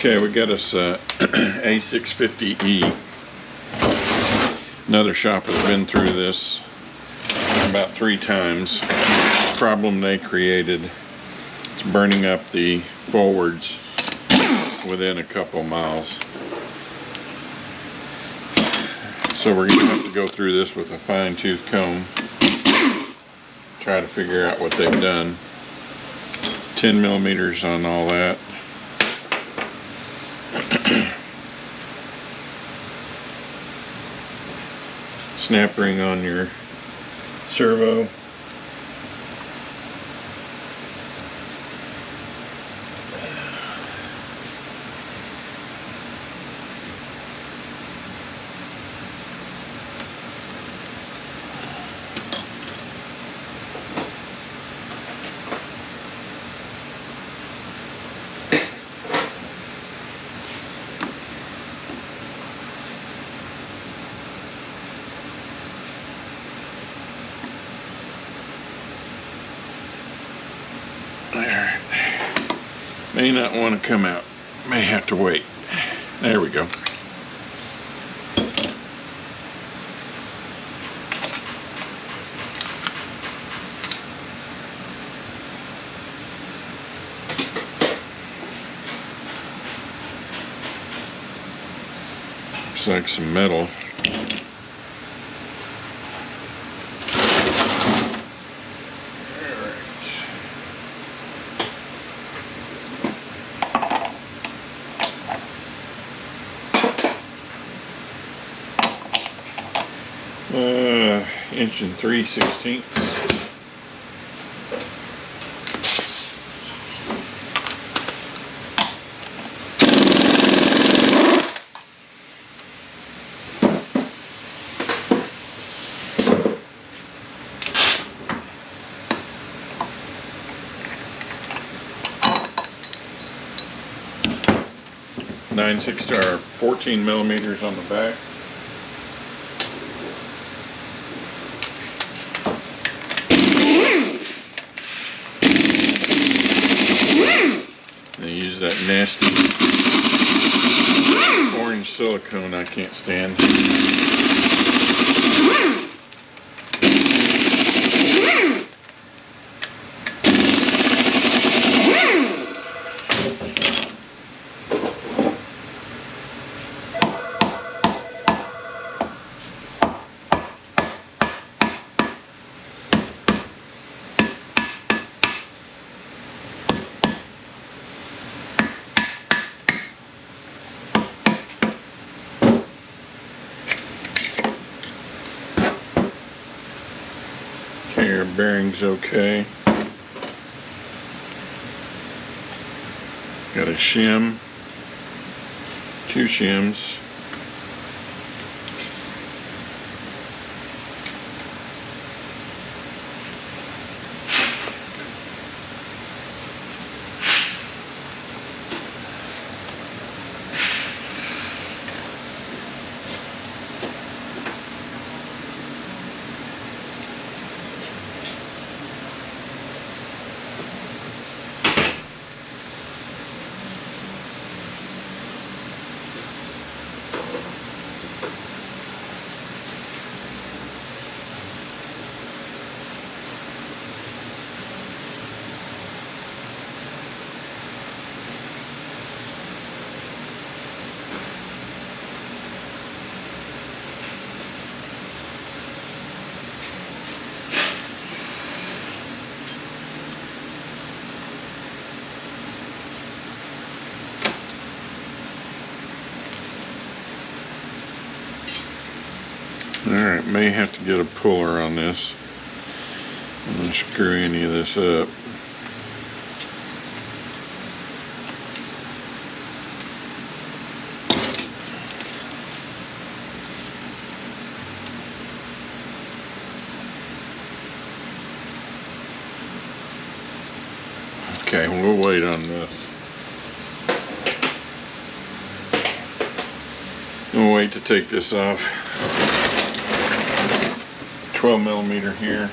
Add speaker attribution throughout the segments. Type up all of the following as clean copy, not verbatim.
Speaker 1: Okay, we got us A650E. Another shop has been through this about 3 times. Problem they created, it's burning up the forwards within a couple miles. So we're going to have to go through this with a fine-tooth comb, try to figure out what they've done. 10 millimeters on all that. Snap ring on your servo. Alright, may not want to come out, may have to wait. There we go. Looks like some metal. Inch and 3/16. Or 14 millimeters on the back. They use that nasty orange silicone I can't stand. Your bearings okay. Got a shim, 2 shims. Alright, may have to get a puller on this. I'm going to screw any of this up. Okay, we'll wait on this. We'll wait to take this off. 12 millimeter here.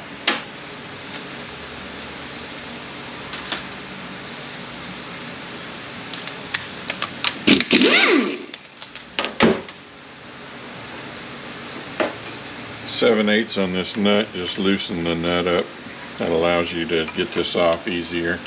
Speaker 1: 7/8 on this nut, just loosen the nut up. That allows you to get this off easier.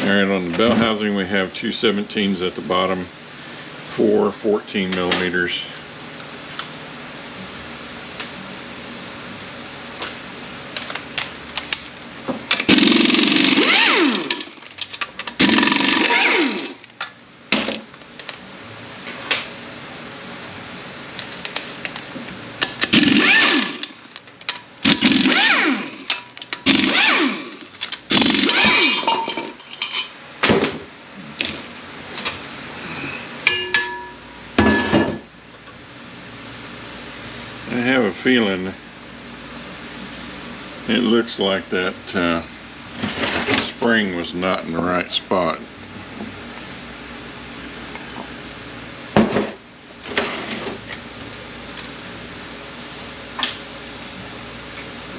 Speaker 1: Alright, on the bell housing we have two 17s at the bottom, four 14 millimeters. I have a feeling it looks like that spring was not in the right spot.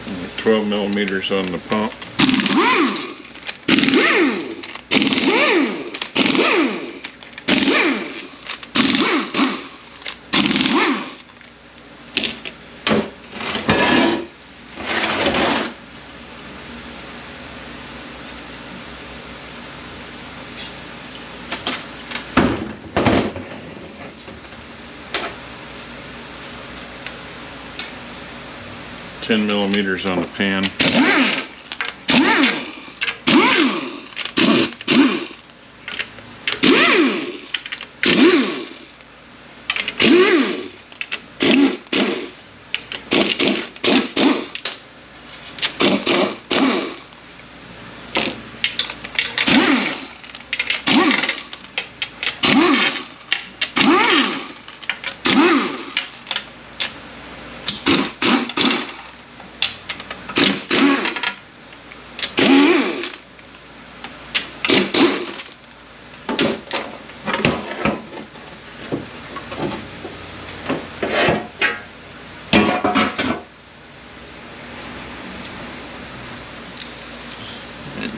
Speaker 1: And 12 millimeters on the pump. Ten millimeters on the pan.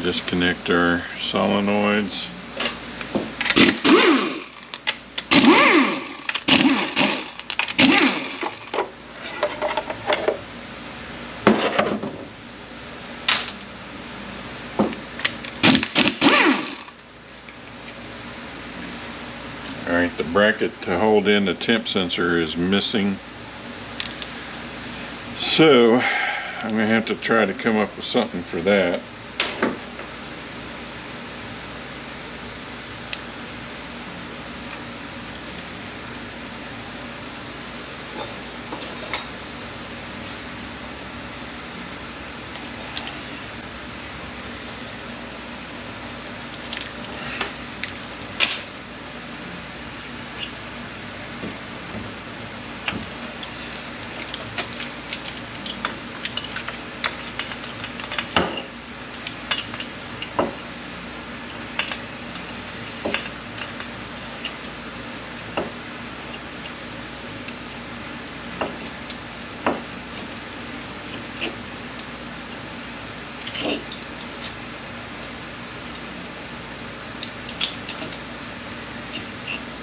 Speaker 1: Disconnect our solenoids. Alright, the bracket to hold in the temp sensor is missing. So I'm going to have to try to come up with something for that.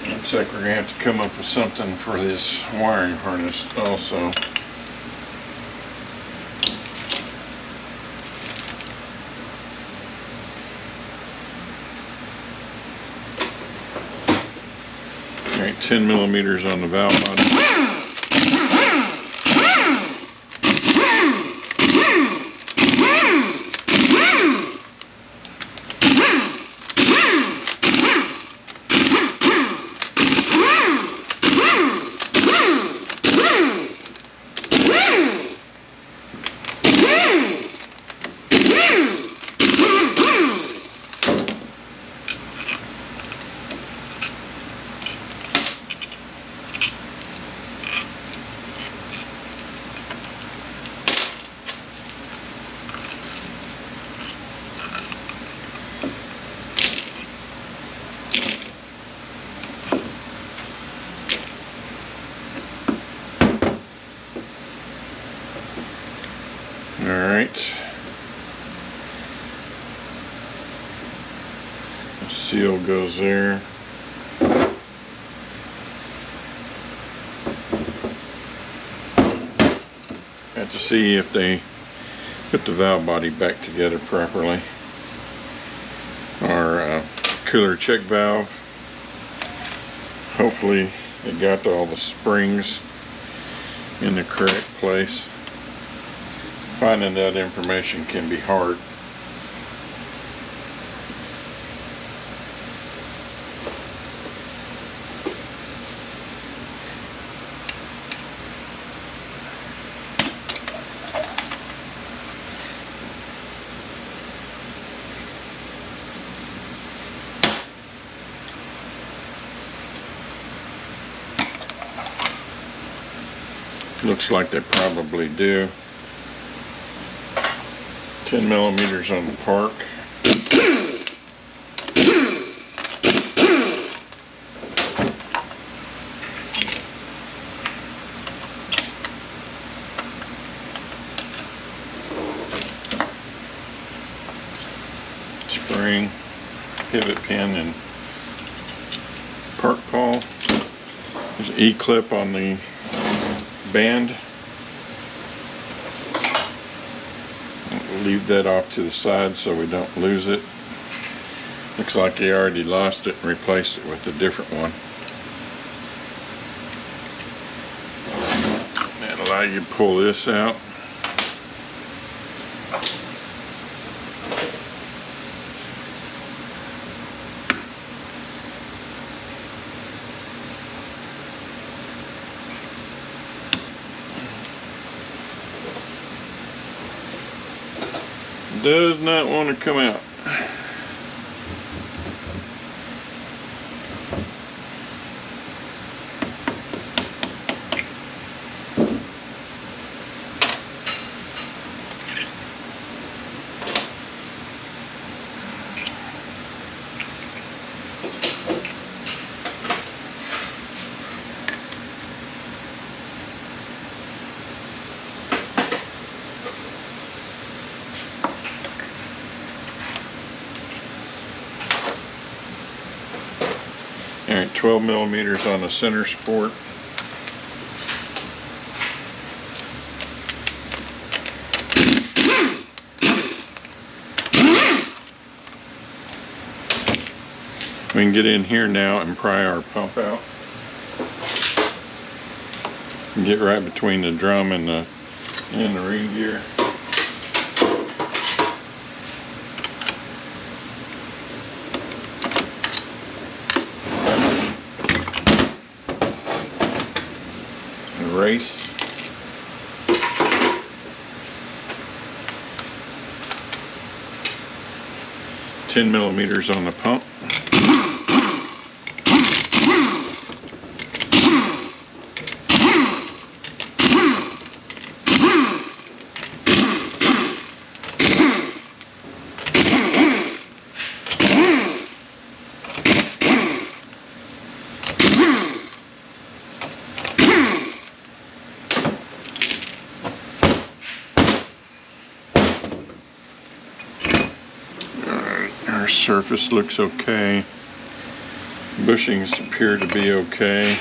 Speaker 1: Looks like we're going to have to come up with something for this wiring harness also. Alright, 10 millimeters on the valve body. goes there. Have to see if they put the valve body back together properly. Our cooler check valve, hopefully it got all the springs in the correct place. Finding that information can be hard. Looks like they probably do. 10 millimeters on the park. Spring, pivot pin, and park pawl. There's an E-clip on the band. Leave that off to the side so we don't lose it. Looks like they already lost it and replaced it with a different one. That'll allow you to pull this out. Does not want to come out. Alright, 12 millimeters on the center support. We can get in here now and pry our pump out. And get right between the drum and the ring gear. Race. Ten millimeters on the pump. Our surface looks okay. Bushings appear to be okay.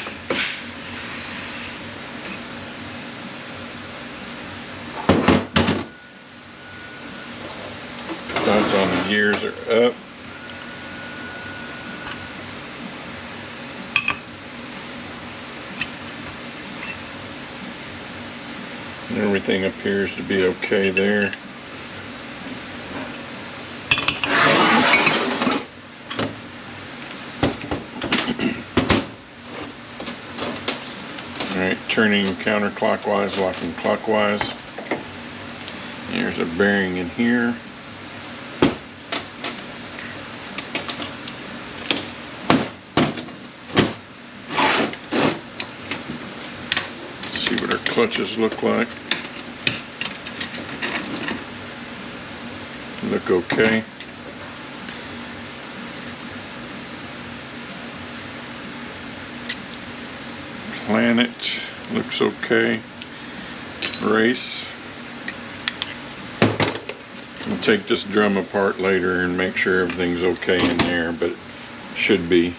Speaker 1: Dots on the gears are up. Everything appears to be okay there. Alright, turning counterclockwise, locking clockwise. There's a bearing in here. Let's see what our clutches look like. Look okay. Planet looks okay. Race. We'll take this drum apart later and make sure everything's okay in there, but Should be.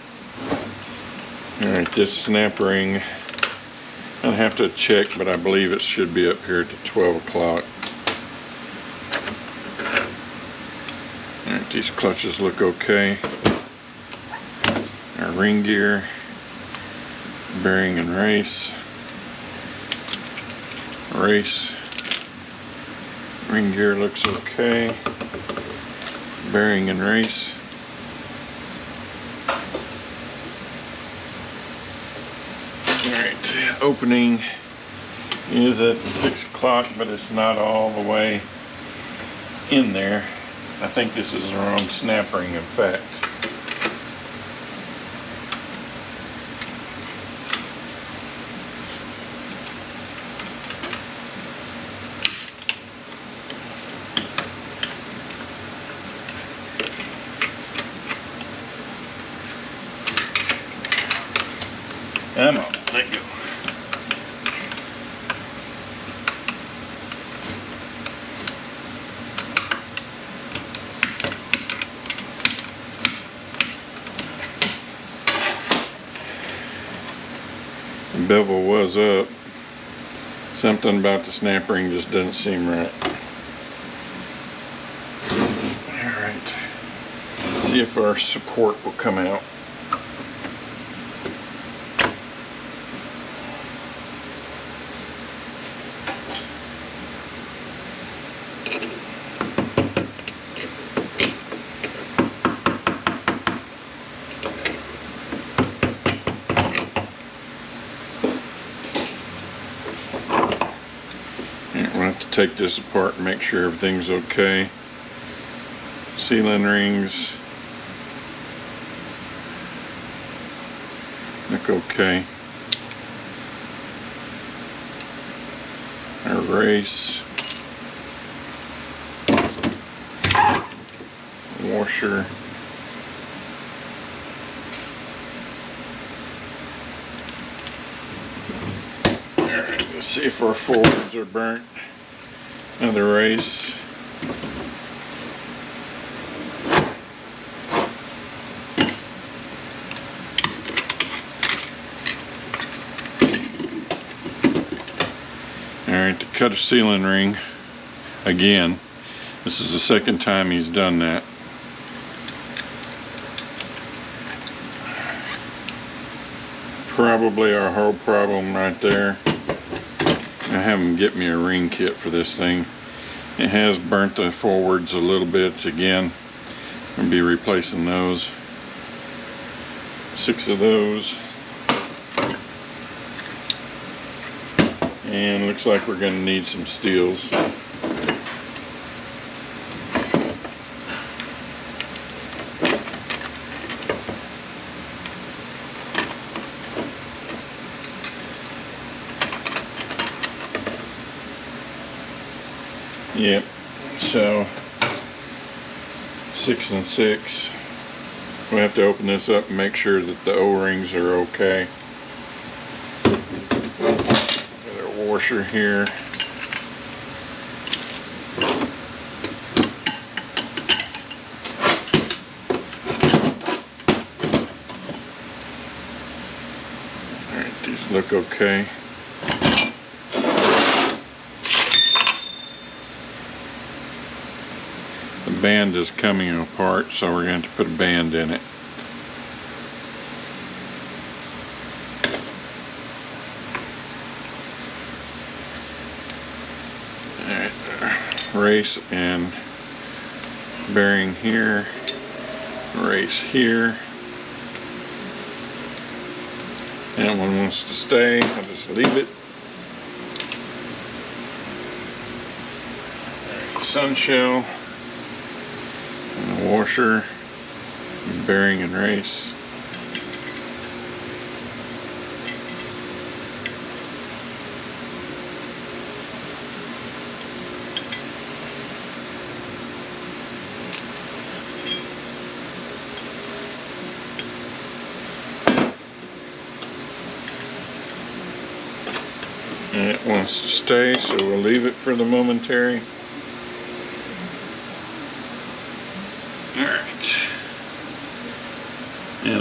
Speaker 1: Alright, this snap ring, I'll have to check, but I believe it should be up here at the 12 o'clock. Alright, these clutches look okay. Our ring gear, bearing and race. Ring gear looks okay. Bearing and race. Alright, opening is at 6 o'clock, but it's not all the way in there. I think this is the wrong snap ring, in fact. Come on, let go. The bevel was up. Something about the snap ring just doesn't seem right. Alright. See if our support will come out. We'll have to take this apart and make sure everything's okay. Sealing rings look okay. Our race, washer, alright, let's see if our forwards are burnt. Another race. Alright, to cut a sealing ring again. This is the second time he's done that. Probably our whole problem right there. I have him get me a ring kit for this thing. It has burnt the forwards a little bit again. I'll be replacing those. 6 of those. And looks like we're going to need some steels. Yep, so 6 and 6. We have to open this up and make sure that the O-rings are okay. Got our washer here. Alright, these look okay. The band is coming apart, so we're going to put a band in it. Alright, race and bearing here, race here. That one wants to stay, I'll just leave it. Alright, sun shell. And the washer, bearing and race. And it wants to stay, so we'll leave it for the momentary.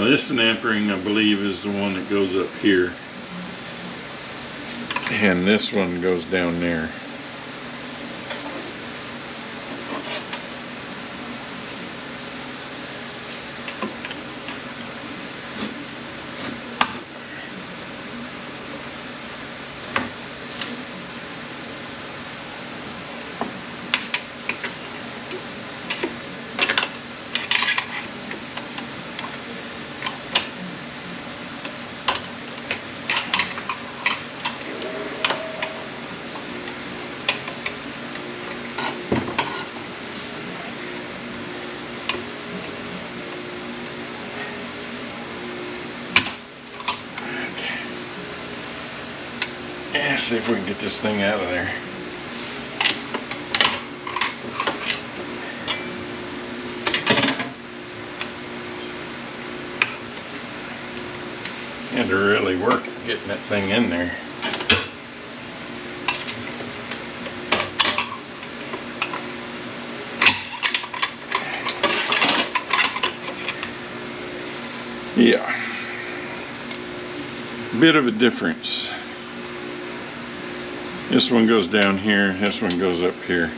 Speaker 1: this snap ring, I believe, is the one that goes up here. And this one goes down there. Yeah, see if we can get this thing out of there. Had to really work at getting that thing in there. Yeah. Bit of a difference. This one goes down here, this one goes up here.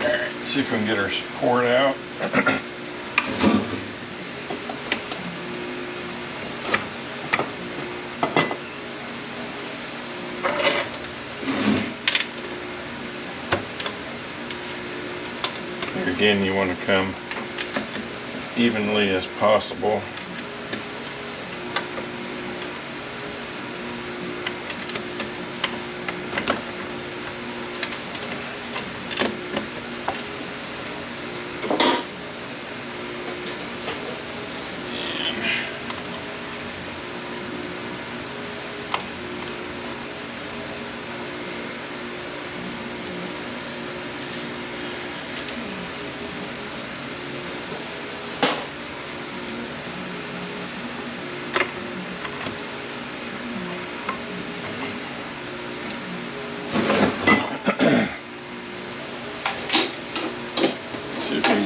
Speaker 1: Alright, see if we can get our support out. Here again, you want to come as evenly as possible.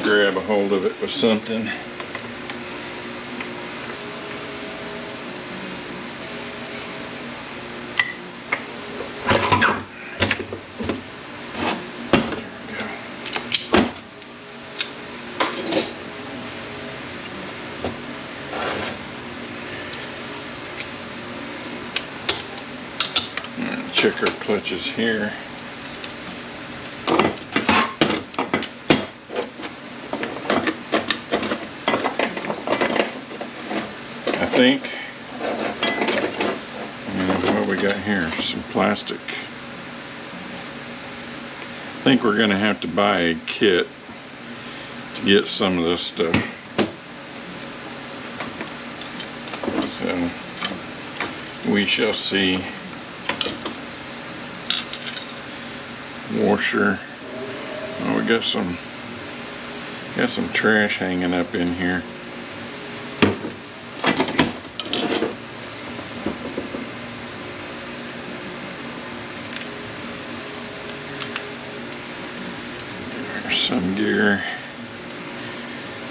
Speaker 1: Grab a hold of it with something. Check our clutches here. I think, what we got here, some plastic. I think we're going to have to buy a kit to get some of this stuff. So we shall see. Washer. Oh, we got some trash hanging up in here. There's some gear.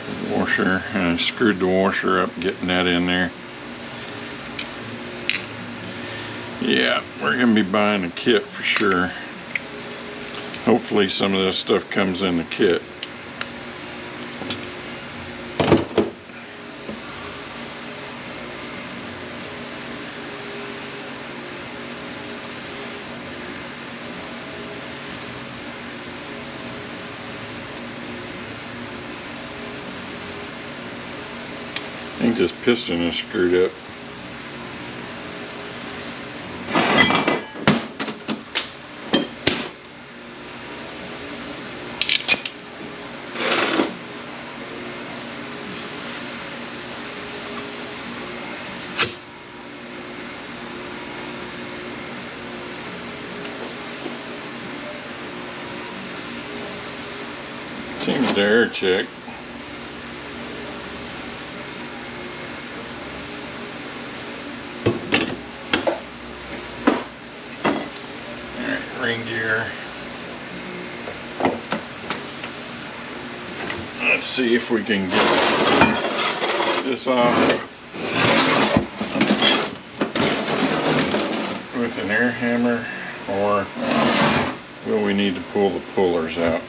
Speaker 1: The washer. I screwed the washer up getting that in there. Yeah, we're gonna be buying a kit for sure. Hopefully some of this stuff comes in the kit. I think this piston is screwed up. Seems to air check. Alright, ring gear. Let's see if we can get this off with an air hammer, or will we need to pull the pullers out?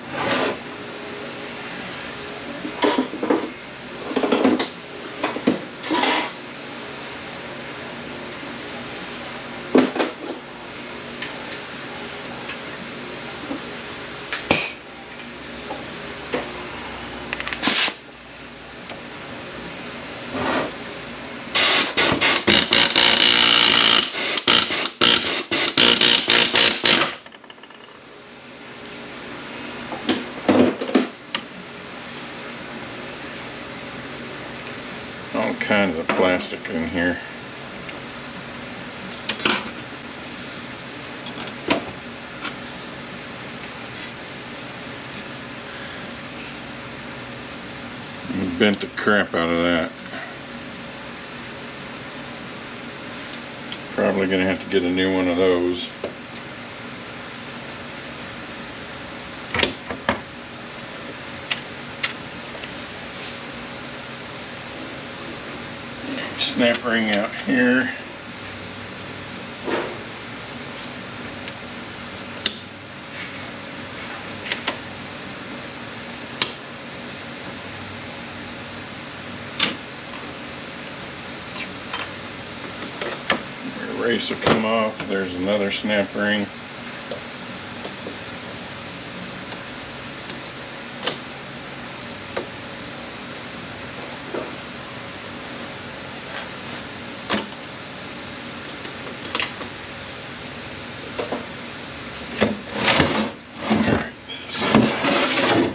Speaker 1: All kinds of plastic in here. We bent the crap out of that. Probably gonna have to get a new one of those. Snap ring out here. The race will come off. There's another snap ring.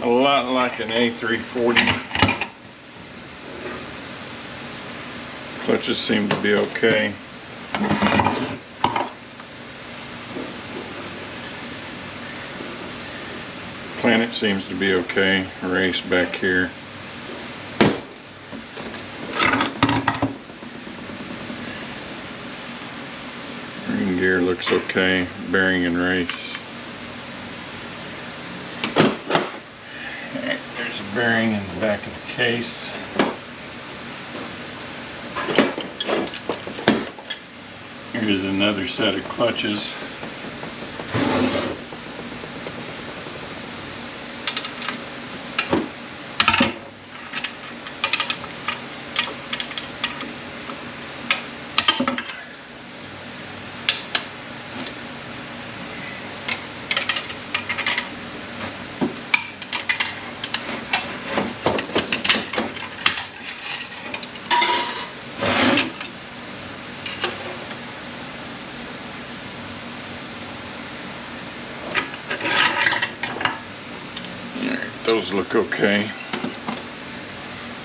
Speaker 1: A lot like an A340. Clutches seem to be okay. Planet seems to be okay. Race back here. Ring gear looks okay. Bearing and race. Bearing in the back of the case. Here's another set of clutches. Those look okay.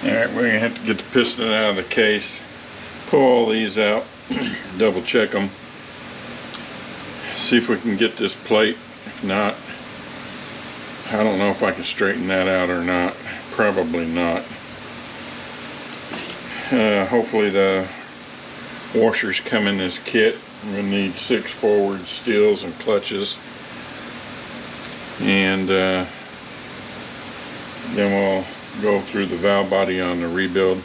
Speaker 1: Alright, we're going to have to get the piston out of the case, pull all these out, double check them, see if we can get this plate. If not, I don't know if I can straighten that out or not. Probably not. Hopefully the washers come in this kit. We'll need 6 forward steels and clutches, and then we'll go through the valve body on the rebuild.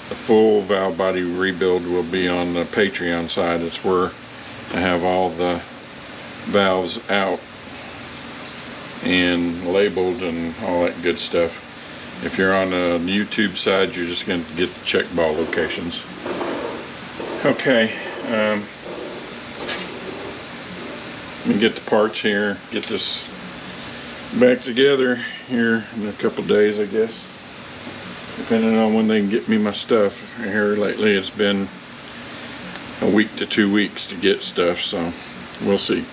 Speaker 1: The full valve body rebuild will be on the Patreon side. It's where I have all the valves out and labeled and all that good stuff. If you're on the YouTube side, you're just going to get the check ball locations. Okay, let me get the parts here, get this back together here in a couple days, I guess, depending on when they can get me my stuff. Here lately it's been a week to 2 weeks to get stuff, so we'll see.